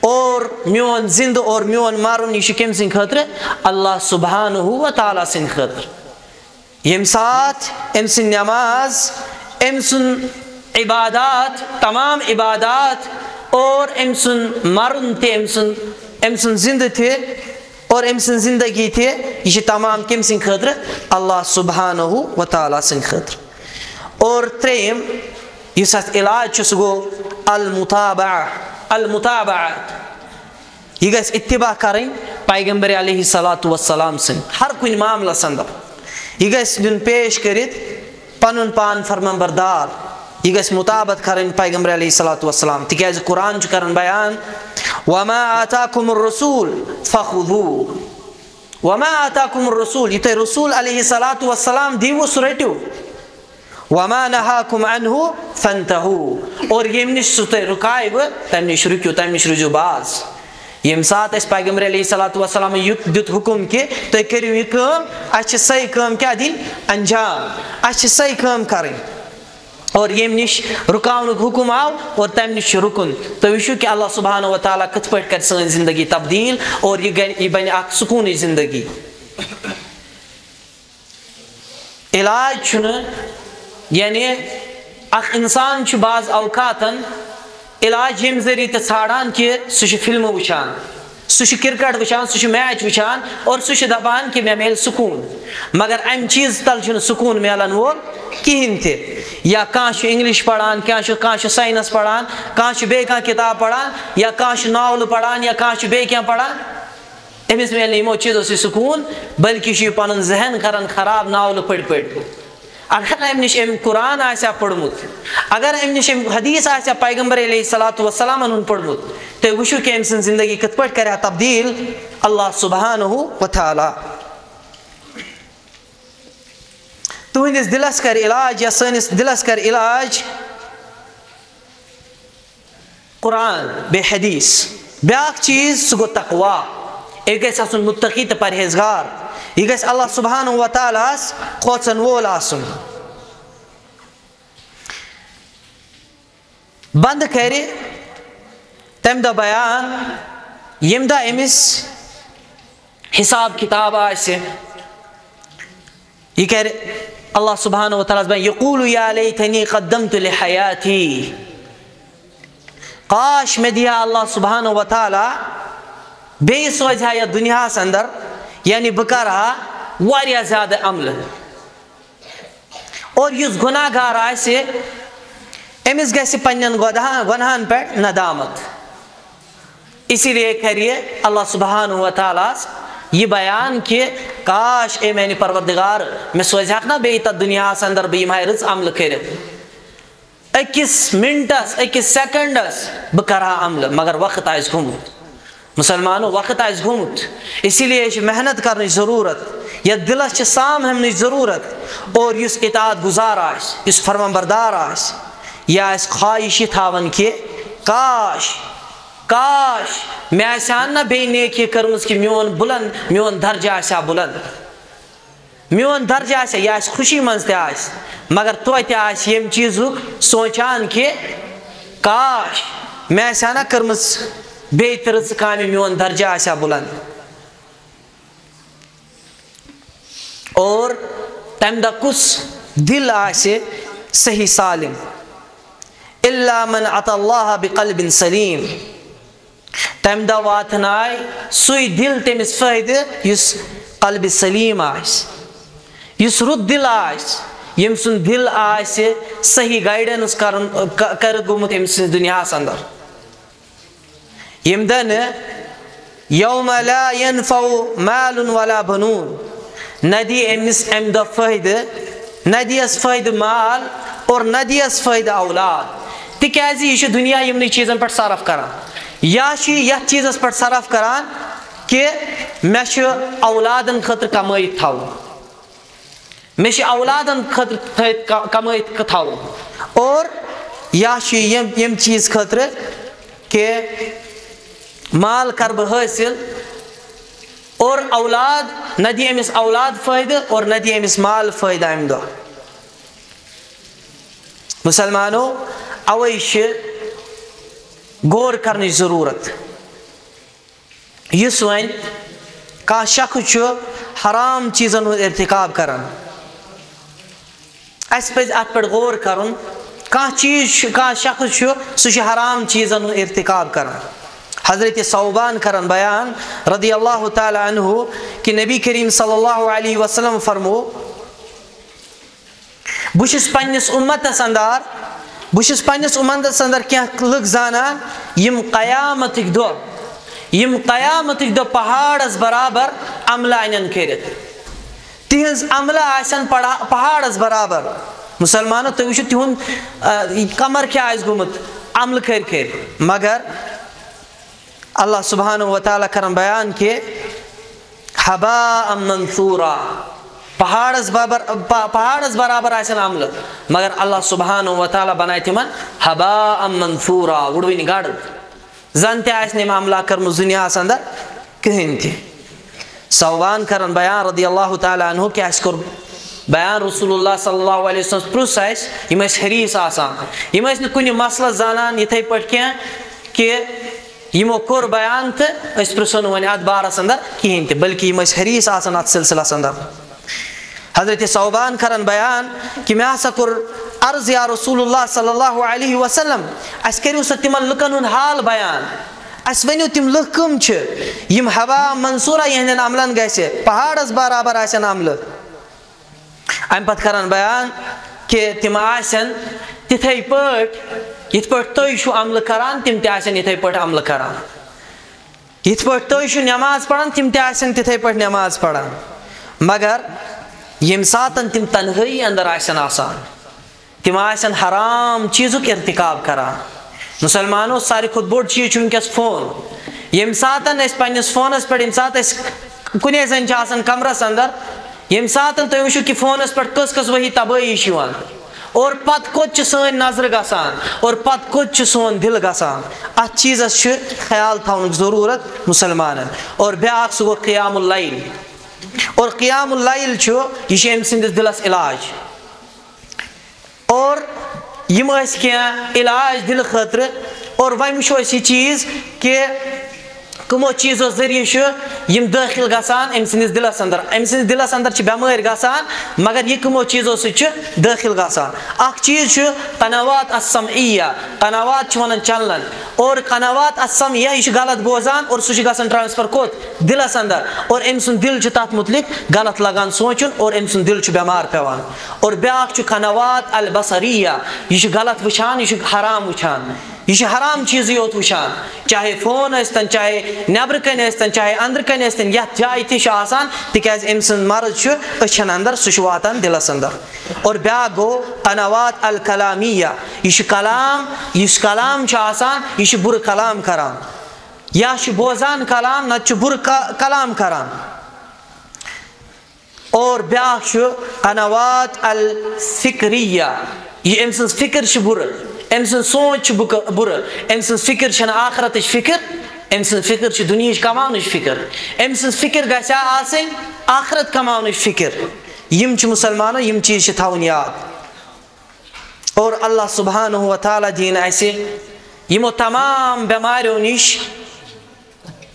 और म्योन जिंद और म्योन मारुन यह कम सिंद खतर अल्लाह सुब्हानहु व तआला सिंद खतर। यम साथ अम सिंद नमाज, अम सुन इबादत, तमाम इबादत और अम सुन मरुन थे, अम सुन जिंद थे और अम सुन जिंदगी थे, यह तमाम कम सिंद खतर अल्लाह सुब्हानहु व तआला सिंद खतर। और त्रेम इस इलाज सह गो अल मुताबा, अल मुताबा, यह गस इत्तिबा करें पैगंबर अलैहिस्सलातु वस्सलाम सिंद हर कुन मामलस अंदर। यह गस दिन पेश करित पनुन पान फरमाबरदार, यह गस मुताबत करें पैगंबर अलैहिस्सलातु वस्सलाम। तिकाज कुरान च करन बयान वमा आताकुमुर रसूल फखुदू, वमा आताकुमुर रसूल, यह तो रसूल अलैहिस्सलातु वस्सलाम दीवो सुरटियो, वमा नहाकुम अन्हु फंतहू, और यम निश सुते रुकाय तम निश रुकियो, तम निश रुजु बाज। यम साथ अस पैगंबर अलैहिस्सलातु वस्सलाम दुत हुकुम कि तुम करियो यह काम, अस सही काम क्या दिन अंजाम, अस सही काम करें। और यम निश रुकावन हुकुम आव और तम निश रुकुन। तो वो कि अल्लाह सुब्हानहु व तआला कित पे कर सन जिंदगी तब्दील और यह बन सुकून जिंदगी। इलाज यानी अख इंसान बाज औकातन इलाज यम जरिए तो छाड़ान कि सह फिल्म वुचान, सह क्रिकेट वुचान, सह मैच वुचान और सह दपान कि मे मिल सुकून, मगर अम चीज तल सुकून मिलान वोल कहें थे। या कह इंग्लिश पढ़ान, कह साइंस पढ़ान, कह बे किताब पढ़ान, या कह नावल पढ़ान, या कह बे क्या पढ़ान, अमिस मिल यमो चीजों से सुकून, बल्कि पन जहन कर खराब नावल पढ़ पढ़। अगर अम निश कुरान आसा पढ़मुत, अगर अम निश हदीस आसा पैगंबर अलैहिस्सलातु वस्सलाम पढ़मुत, तो वो कि अम सद जिंदगी कित पे कर तब्दील अल्लाह सुब्हानहु व तआला। तुहंदिस दिलस कर इलाज या सनिस दिलस कर इलाज कुरान बे हदीस। ब्याक चीज सह गो तकवा, यह गस आसुन मुत्तकी तो परहेजगार, यह गस अल्लाह सुब्हानहु व तआला खोचन वोल आसुन। बंद करे तम द बयान यम द अमिस हिसाब किताब आसे, यह कर अल्लाह सुब्हानहु व तआला यक़ूलु या लैतनी क़द्दमतु लिहयाती, काश में दिया अल्लाह सुब्हानहु व तआला बे सोजा या दुनिया अंदर, यानी बह कर वारिया ज्यादा अमल। और युस गुनाहगार आसे अमिस गस पन्न गुनाहन पे नदामत, इसीलिए करिए अल्लाह सुब्हानहु व तआला यह बयान कि काश ए मैंने परवरदिगार मैं सोचा ना बे तथ दुनिया अंदर बह यम रच अमल कर, अकिस मिनटस अकिस सेकंडस बह कर अमल, मगर वक्त आस गुमुत। मुसलमानों वक्त आस गुमुत, इसीलिए मेहनत करने ज़रूरत, या दिलस साम हमने ज़रूरत। और युस इताअत गुजार आस, युस फरमाबरदार आस, या ख्वाहिश थावन कि काश काश मे आसान ना बे नेकी कर्मस कि मोन बुलंद, मोन दर्जा आसा बुलंद, मोन दर्जा आसा, या खुशी मज आस, मगर तो आस यम चीजुक सोचान कि काश मे आसान कर्मस बे तरज काम, मोन दर्जा आसा बुलंद। और तम द कुस दिल आसे सही सालिम, इल्ला मन अतल्लाह बिक़ल्बिन सलीम। तम दह वातन आय सुई दिल तमिस फायदे युस क़ल्ब सलीम आस, युस रुत दिल आस, यम सुन दिल आस सही गाइडेंस कर गुमुत अमिस दुनियास अंदर। यम दन यौम ला यनफ़उ मालुन वला बनून, न दी अमिस अम दह फायदे, न दियस फायदे माल और न दियस फायदे औलाद। तिकाज यह दुनिया यमन चीज़न पे सरफ करान, या यथ चीज़स पे सरफ करान कि मे औलादन खतर कमाइत थव, मे औलादन खतर कमाइत थव, और या यम चीज़ खतर कि माल कर बह हासिल और औलाद न दी अमिस औलाद फायदे और न दी अमिस माल फायदा अम दह। मुसलमानों अवै गौर करने जरूरत। इस वन कह शख्स हराम चीज़न इर्तिकाब करान, अस पे अत पे गौर करन। कह चीज़ कह शख्स सह हराम चीज़न इर्तिकाब करान। हज़रत सौबान करन बयान रदी अल्लाह ताला अन्हु कि नबी करीम सल्लल्लाहु अलैहि वसल्लम फरमो, बुशिस पन्निस उम्मतस अंदर, बुशिस पन्निस उम्मतस अंदर क्या लुक जानान यम क़यामतिक दो पहाड़स बराबर अमला अनन करित, तिहंज अमला आसन पहाड़स बराबर। मुसलमानों तुम वुचो तिहुंद कमर क्या आस गुमुत अमल कर, मगर अल्लाह सुब्हानहु व तआला करन बयान के हबाअम मंसूरा, पहाड़स बराबर आसन अमल, मगर अल्लाह सुब्हानहु व तआला बनाए तिमन हबाअम मंसूरा, उड़विन गड़ जन ते अमला कर्म दुनियास अंदर कहीं थे। सौबान करन बयान रदी अल्लाह ताला अन्हु कि अस कोर बयान रसूलुल्लाह सल्लल्लाहु अलैहि वसल्लम प्रुस अस यम हरीस आसान, यम न कुन मसला जानान इथे पट क्या कि यमो कोर बयान तो प्रुसन वन अत बारस अंदर कहीं थे, बल्कि यम हरीस आसान अत सिलसिलस अंदर। हज़रत सौबान करन बयान कि मे हसा कोर अर्ज या रसूलुल्लाह सल्लल्लाहु अलैहि वसल्लम, अस करियो स तिमन लुकन हुंद हाल बयान, अस वनियो तिम लुक कम छ यम हवा मंसूरा यहंदन अमलन गसे पहाड़स बराबर आसन अमल। अम पत करन बयान कि तिम आसन तिथे पट यथ पट तुय छु अमल करान तिम ते आसन यथे पट अमल करान, यथ पट तुय छु नमाज पढ़ान तिम ते आसन तिथे पट नमाज पढ़ान, मगर यम सातन तिम तन्हाई अंदर आसन आसान, तिम आसन हराम चीज़ुक इर्तिकाब करान। मुसलमानों सारी खुद बोड़ चीज वनकस फोन, यम सातन अस पन्निस फोनस पे यम सात अस कुने जन आसान कमरस अंदर, यम सातन तुम वुचो कि फोनस पे कस कस वही तबाही शिवान, और पत कोत सन नजर गसान और पत कोत सोन दिल गसान। अत चीज़स ख्याल थवन जरूरत मुसलमान। और ब्याक सह गो क़ियामुल लैल, और क़ियामुल लैल यह अम सिंदिस दिलस इलाज, और यम क्या इलाज दिल खतर। और वह वो यह चीज़ कि कमो चीज़ों जरिए यम दाखिल गसान अम सिंदिस दिलस अंदर, अम सिंदिस दिलस अंदर बेमार गसान, मगर यह कमो चीज़ों सह दाखिल गसान। अख चीज़ कनावात अस्समइया, कनावात वन चलन, और कनावात अस्समइया यह गलत बोजान और सह गसान ट्रांसफर कोत दिलस अंदर, और अम सुन दिल तथ मुतलिक गलत लगान सोचन और अम सुन दिल बेमार पेवान। और ब्याक कनावात अल बसरिया, यह गलत वुचान, यह हराम वुचान, यह हराम चीज़ योत वुचान, चाहे फोन अस्तन, चाहे नबर कन अस्तन, चाहे अंदर कन अस्तन, यथ जाय तह आसान, तिकाज अम सुन मर्ज अछन अंदर सह वातान दिलस अंदर। और ब्याक गो कनावात अल कलामिया, यह कलाम, इस कलाम आसान, यह बुर कलाम करान, या बोजान कलाम न बुर कलाम करान। और ब्याक कनावात अल फिक्रिया, यह अम सुन फिक्र बुर, अम सुन सोच बुर, अम सुन फिक्र आखरत फिक्र, अम सुन फिक्र दुनिया कमान फिक्र, अम सुन फिक्र गस आखरत कमान फिक्र। यम मुसलमानों यम चीज़ थवन याद। और अल्लाह सुब्हानहु व तआला दीन असे यमो तमाम बेमारियों निश,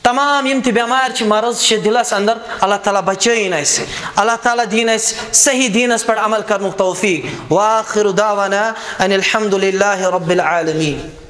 तमाम यम ते बेमार मरज दिलस अंदर, अल्लाह ताला बचैन अस, अल्लाह ताला दीन अस सही दीनस पर अमल करनुक तौफीक। व आखिरु दावाना अनिल हम्दुलिल्लाहि रब्बिल आलमीन।